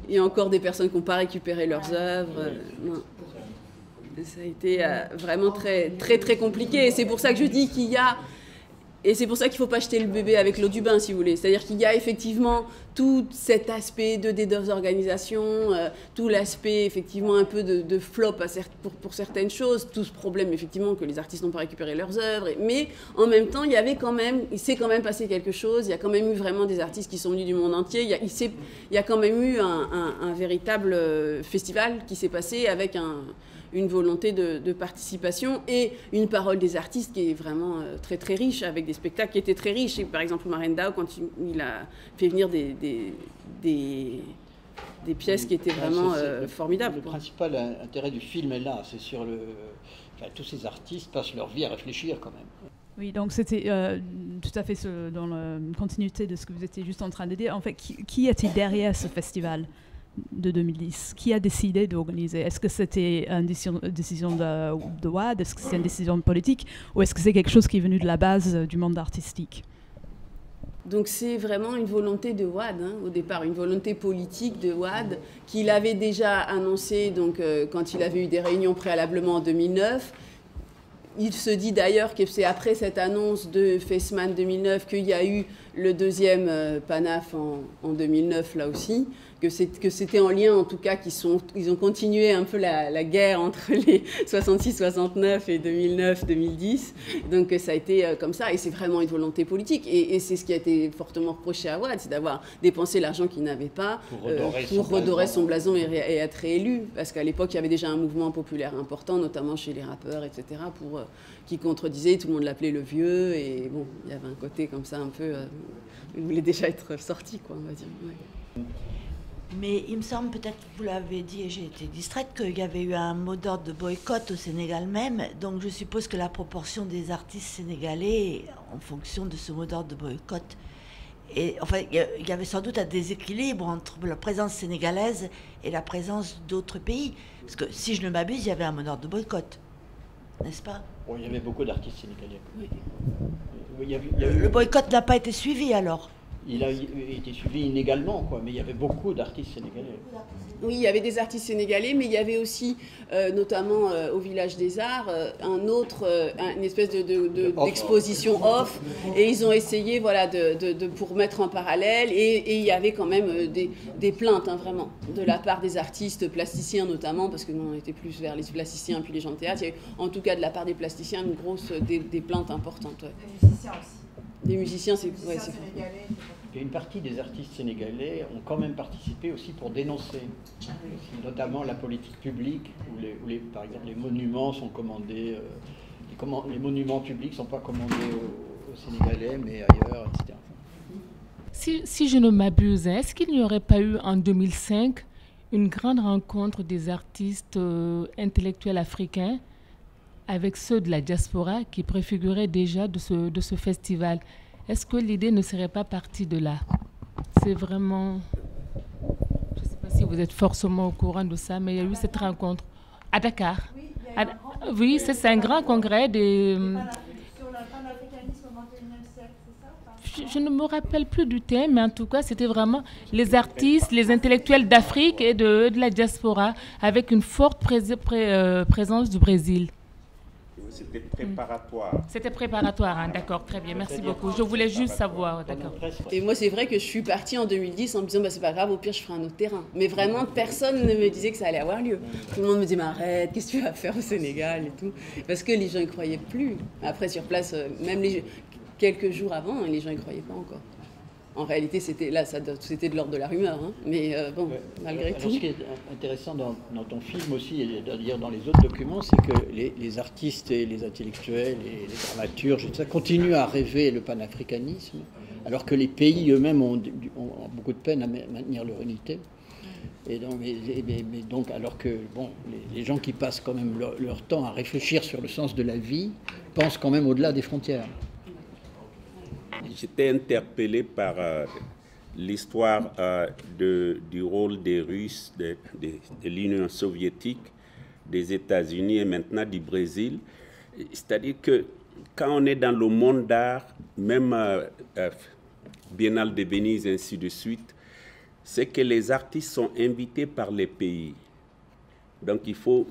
Il y a encore des personnes qui n'ont pas récupéré leurs œuvres. Non. Ça a été vraiment très, très, très compliqué. Et c'est pour ça que je dis qu'il y a... Et c'est pour ça qu'il ne faut pas jeter le bébé avec l'eau du bain, si vous voulez. C'est-à-dire qu'il y a effectivement tout cet aspect de désorganisation, tout l'aspect effectivement un peu de flop pour certaines choses, tout ce problème effectivement que les artistes n'ont pas récupéré leurs œuvres. Mais en même temps, il s'est quand même passé quelque chose. Il y a quand même eu vraiment des artistes qui sont venus du monde entier. Il y a quand même eu un véritable festival qui s'est passé avec une volonté de participation et une parole des artistes qui est vraiment très très riche, avec des spectacles qui étaient très riches. Et par exemple, Marendao, quand il a fait venir des pièces qui étaient vraiment formidables. Le principal intérêt du film est là, c'est sur le... Enfin, tous ces artistes passent leur vie à réfléchir quand même. Oui, donc c'était tout à fait dans la continuité de ce que vous étiez juste en train de dire. En fait, qui était derrière ce festival de 2010? Qui a décidé d'organiser? Est-ce que c'était une décision de WAD? Est-ce que c'est une décision politique? Ou est-ce que c'est quelque chose qui est venu de la base du monde artistique? Donc c'est vraiment une volonté de WAD, au départ, une volonté politique de WAD, qu'il avait déjà annoncé donc, quand il avait eu des réunions préalablement en 2009. Il se dit d'ailleurs que c'est après cette annonce de Fesman 2009 qu'il y a eu le deuxième PANAF en 2009 là aussi, que c'était en lien en tout cas ils ont continué un peu la guerre entre les 66-69 et 2009-2010. Donc ça a été comme ça et c'est vraiment une volonté politique et c'est ce qui a été fortement reproché à Wade, c'est d'avoir dépensé l'argent qu'il n'avait pas pour redorer son blason et être réélu. Parce qu'à l'époque il y avait déjà un mouvement populaire important, notamment chez les rappeurs, etc., qui contredisait, tout le monde l'appelait le vieux et bon, il y avait un côté comme ça un peu... il voulait déjà être sorti, quoi, on va dire. Ouais. Mais il me semble, peut-être que vous l'avez dit et j'ai été distraite, qu'il y avait eu un mot d'ordre de boycott au Sénégal même. Donc je suppose que la proportion des artistes sénégalais, en fonction de ce mot d'ordre de boycott, et enfin, il y avait sans doute un déséquilibre entre la présence sénégalaise et la présence d'autres pays. Parce que si je ne m'abuse, il y avait un mot d'ordre de boycott, n'est-ce pas? Bon, il y avait beaucoup d'artistes sénégalais. Oui. Le boycott n'a pas été suivi alors? Il a été suivi inégalement, quoi, mais il y avait beaucoup d'artistes sénégalais. Oui, il y avait des artistes sénégalais, mais il y avait aussi, notamment au Village des Arts, une espèce d'exposition off, et ils ont essayé, voilà, pour mettre en parallèle, et il y avait quand même des plaintes, vraiment, de la part des artistes plasticiens notamment, parce que nous on était plus vers les plasticiens puis les gens de théâtre. Il y a eu, en tout cas de la part des plasticiens, des plaintes importantes. Ouais. Des musiciens aussi. Des musiciens, c'est sénégalais. Et une partie des artistes sénégalais ont quand même participé aussi pour dénoncer, notamment la politique publique, où par exemple les monuments sont commandés, les monuments publics ne sont pas commandés aux Sénégalais, mais ailleurs, etc. Si je ne m'abuse, est-ce qu'il n'y aurait pas eu en 2005 une grande rencontre des artistes intellectuels africains avec ceux de la diaspora qui préfiguraient déjà de ce festival? Est-ce que l'idée ne serait pas partie de là? C'est vraiment... Je ne sais pas si vous êtes forcément au courant de ça, mais il y a eu cette rencontre à Dakar. Oui, c'est un grand congrès des... Sur le panafricanisme au XXIe siècle, c'est ça? Je ne me rappelle plus du thème, mais en tout cas, c'était vraiment les artistes, les intellectuels d'Afrique et de la diaspora, avec une forte présence du Brésil. C'était préparatoire. C'était préparatoire, hein, d'accord, très bien, merci beaucoup. Je voulais juste savoir, d'accord. Et moi, c'est vrai que je suis partie en 2010 en me disant, c'est pas grave, au pire, je ferai un autre terrain. Mais vraiment, personne ne me disait que ça allait avoir lieu. Tout le monde me disait, mais arrête, qu'est-ce que tu vas faire au Sénégal et tout. Parce que les gens n'y croyaient plus. Après, sur place, même quelques jours avant, les gens n'y croyaient pas encore. En réalité, c'était de l'ordre de la rumeur, mais bon, malgré tout. Ce qui est intéressant dans ton film aussi, et d'ailleurs dans les autres documents, c'est que les artistes et les intellectuels et les dramaturges et tout ça continuent à rêver le panafricanisme, alors que les pays eux-mêmes ont beaucoup de peine à maintenir leur unité. Et donc, alors que bon, les gens qui passent quand même leur temps à réfléchir sur le sens de la vie pensent quand même au-delà des frontières. J'étais interpellé par l'histoire du rôle des Russes, de l'Union soviétique, des États-Unis et maintenant du Brésil. C'est-à-dire que quand on est dans le monde d'art, même Biennale de Venise, ainsi de suite, c'est que les artistes sont invités par les pays. Donc il faut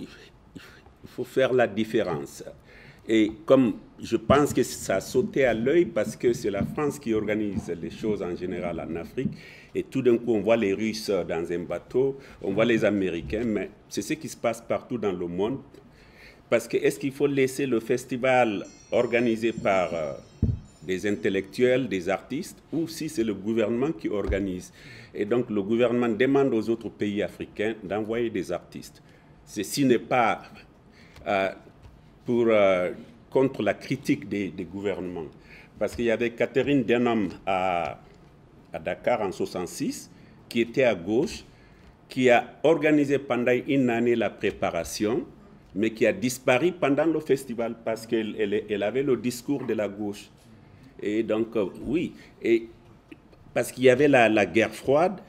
faire la différence. Et comme je pense que ça a sauté à l'œil parce que c'est la France qui organise les choses en général en Afrique, et tout d'un coup on voit les Russes dans un bateau, on voit les Américains, mais c'est ce qui se passe partout dans le monde. Parce que est-ce qu'il faut laisser le festival organisé par des intellectuels, des artistes, ou si c'est le gouvernement qui organise? Et donc le gouvernement demande aux autres pays africains d'envoyer des artistes. Ceci n'est pas contre la critique des gouvernements. Parce qu'il y avait Catherine Denham à Dakar en 1966, qui était à gauche, qui a organisé pendant une année la préparation, mais qui a disparu pendant le festival parce qu'elle avait le discours de la gauche. Et donc, oui, et parce qu'il y avait la guerre froide,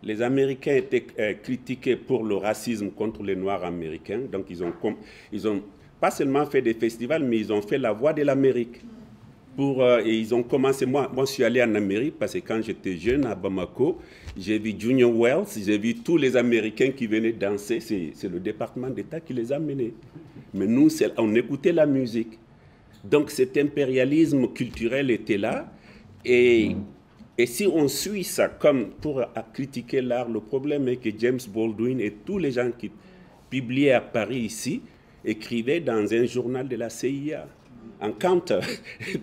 les Américains étaient critiqués pour le racisme contre les Noirs américains. Donc, ils ont pas seulement fait des festivals, mais ils ont fait la voix de l'Amérique. Et ils ont commencé, moi je suis allé en Amérique parce que quand j'étais jeune à Bamako, j'ai vu Junior Wells, j'ai vu tous les Américains qui venaient danser, c'est le département d'État qui les a menés. Mais nous, on écoutait la musique. Donc cet impérialisme culturel était là, et si on suit ça comme pour critiquer l'art, le problème est que James Baldwin et tous les gens qui publiaient à Paris ici, écrivaient dans un journal de la CIA. En counter.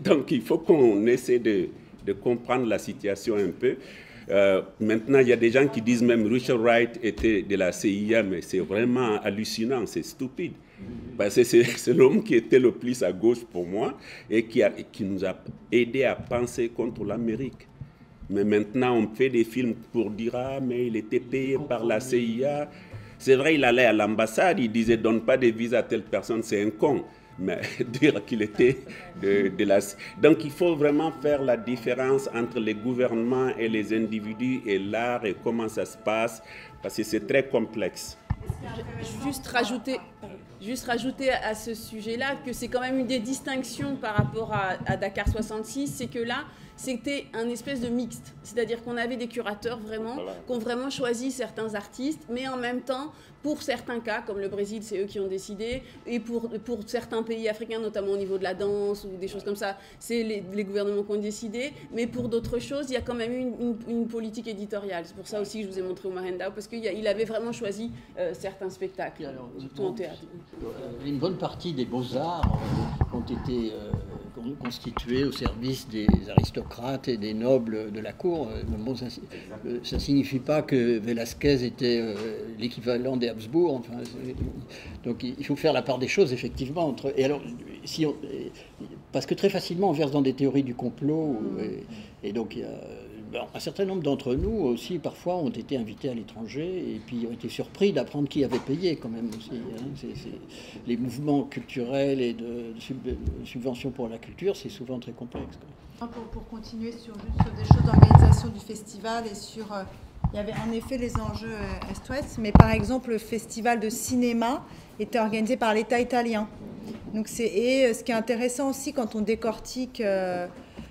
Donc il faut qu'on essaie de comprendre la situation un peu. Maintenant, il y a des gens qui disent même Richard Wright était de la CIA, mais c'est vraiment hallucinant, c'est stupide. Parce que c'est l'homme qui était le plus à gauche pour moi et qui nous a aidé à penser contre l'Amérique. Mais maintenant, on fait des films pour dire « Ah, mais il était payé par la CIA ». C'est vrai, il allait à l'ambassade, il disait « Donne pas de visa à telle personne, c'est un con ». Mais dire qu'il était de la... Donc il faut vraiment faire la différence entre les gouvernements et les individus et l'art et comment ça se passe, parce que c'est très complexe. Juste rajouter à ce sujet-là que c'est quand même une des distinctions par rapport à Dakar 66, c'est que là, c'était un espèce de mixte. C'est-à-dire qu'on avait des curateurs vraiment, qui ont vraiment choisi certains artistes, mais en même temps, pour certains cas, comme le Brésil, c'est eux qui ont décidé, et pour certains pays africains, notamment au niveau de la danse ou des choses comme ça, c'est les gouvernements qui ont décidé, mais pour d'autres choses, il y a quand même une politique éditoriale. C'est pour ça aussi que je vous ai montré Omar Endao, parce qu'il avait vraiment choisi certains spectacles, surtout en théâtre. Une bonne partie des beaux-arts ont été constitués au service des aristocrates et des nobles de la cour. Bon, ça ne signifie pas que Velázquez était l'équivalent des Habsbourg. Enfin, donc il faut faire la part des choses, effectivement. Et alors, parce que très facilement, on verse dans des théories du complot. Et donc, un certain nombre d'entre nous aussi, parfois, ont été invités à l'étranger et puis ont été surpris d'apprendre qui avait payé, quand même, aussi. Les mouvements culturels et de subventions pour la culture, c'est souvent très complexe, quoi. Pour continuer sur des choses d'organisation du festival et sur... il y avait en effet les enjeux Est-Ouest, mais par exemple, le festival de cinéma était organisé par l'État italien. Donc ce qui est intéressant aussi quand on décortique...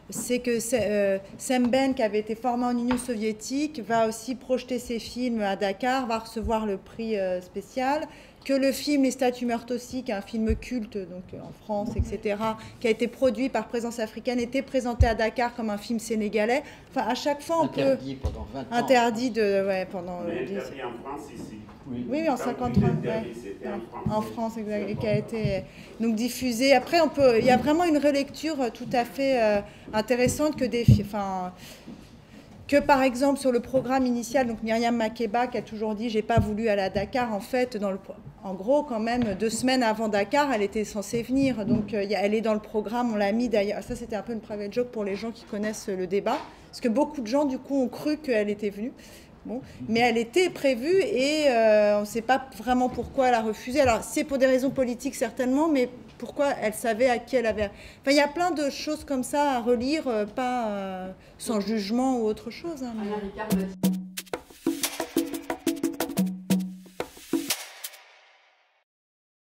c'est que Sam Ben, qui avait été formé en Union soviétique, va aussi projeter ses films à Dakar, va recevoir le prix spécial, que le film Les Statues meurent aussi, qui est un film culte donc en France, etc., qui a été produit par Présence africaine, était présenté à Dakar comme un film sénégalais. Enfin, à chaque fois, on peut... Interdit pendant 20 ans. Interdit pendant... Mais interdit en France ici. Oui, en 53, en France, exact, et qui a été donc diffusé. Après, il y a vraiment une relecture tout à fait intéressante que par exemple sur le programme initial, donc Myriam Makeba qui a toujours dit j'ai pas voulu aller à Dakar, en fait, en gros quand même 2 semaines avant Dakar, elle était censée venir, donc elle est dans le programme, on l'a mis d'ailleurs. Ça c'était un peu une private joke pour les gens qui connaissent le débat, parce que beaucoup de gens du coup ont cru qu'elle était venue. Bon, mais elle était prévue et on ne sait pas vraiment pourquoi elle a refusé. Alors, c'est pour des raisons politiques certainement, mais pourquoi elle savait à qui elle avait... Enfin, il y a plein de choses comme ça à relire, pas sans jugement ou autre chose. Hein, mais...